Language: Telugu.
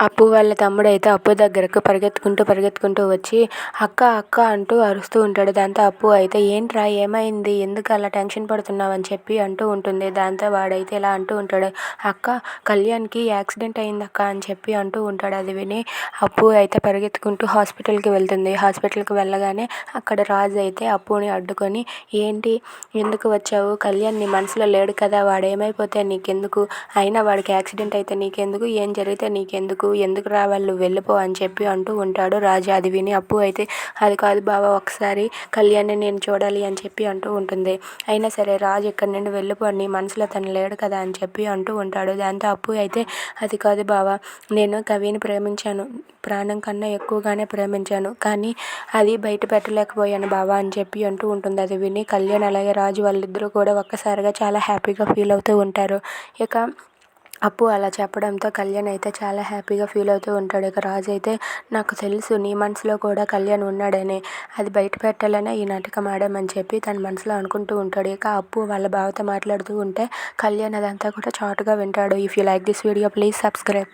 అప్పు వాళ్ళ తమ్ముడైతే అప్పు దగ్గరకు పరిగెత్తుకుంటూ వచ్చి అక్క అక్క అంటూ అరుస్తూ ఉంటాడు. దాంతో అప్పు అయితే ఏంట్రా ఏమైంది, ఎందుకు అలా టెన్షన్ పడుతున్నావు అని చెప్పి అంటూ ఉంటుంది. దాంతో వాడైతే ఇలా అంటూ ఉంటాడు, అక్క కళ్యాణ్కి యాక్సిడెంట్ అయిందక్క అని చెప్పి అంటూ ఉంటాడు. అది విని అప్పు అయితే పరిగెత్తుకుంటూ హాస్పిటల్కి వెళ్తుంది. హాస్పిటల్కి వెళ్ళగానే అక్కడ రాజు అయితే అప్పుని అడ్డుకొని ఏంటి ఎందుకు వచ్చావు, కళ్యాణ్ నీ మనసులో లేడు కదా, వాడేమైపోతే నీకెందుకు, అయినా వాడికి యాక్సిడెంట్ అయితే నీకెందుకు, ఏం జరిగితే నీకెందుకు, ఎందుకు రావాళ్ళు వెళ్ళిపో అని చెప్పి అంటూ ఉంటాడు రాజు. అది విని అప్పు అయితే అది కాదు బావ, ఒకసారి కళ్యాణ్ని నేను చూడాలి అని చెప్పి అంటూ ఉంటుంది. అయినా సరే రాజు ఇక్కడి నుండి వెళ్ళిపో, నీ మనసులో తను లేడు కదా అని చెప్పి అంటూ ఉంటాడు. దాంతో అప్పు అయితే అది కాదు బావ, నేను కవిని ప్రేమించాను, ప్రాణం కన్నా ఎక్కువగానే ప్రేమించాను, కానీ అది బయట పెట్టలేకపోయాను బావ అని చెప్పి అంటూ ఉంటుంది. అది విని కళ్యాణ్ అలాగే రాజు వాళ్ళిద్దరూ కూడా ఒక్కసారిగా చాలా హ్యాపీగా ఫీల్ అవుతూ ఉంటారు. ఇక అప్పు అలా చెప్పడంతో కళ్యాణ్ అయితే చాలా హ్యాపీగా ఫీల్ అవుతూ ఉంటాడు. ఇక రాజు అయితే నాకు తెలుసు నీ మనసులో కూడా కళ్యాణ్ ఉన్నాడని, అది బయట పెట్టాలనే ఈ నాటకం ఆడామని చెప్పి తన మనసులో అనుకుంటూ ఉంటాడు. ఇక అప్పు వాళ్ళ బావతో మాట్లాడుతూ ఉంటే కళ్యాణ్ అదంతా కూడా చాటుగా వింటాడు. If you like this video please subscribe.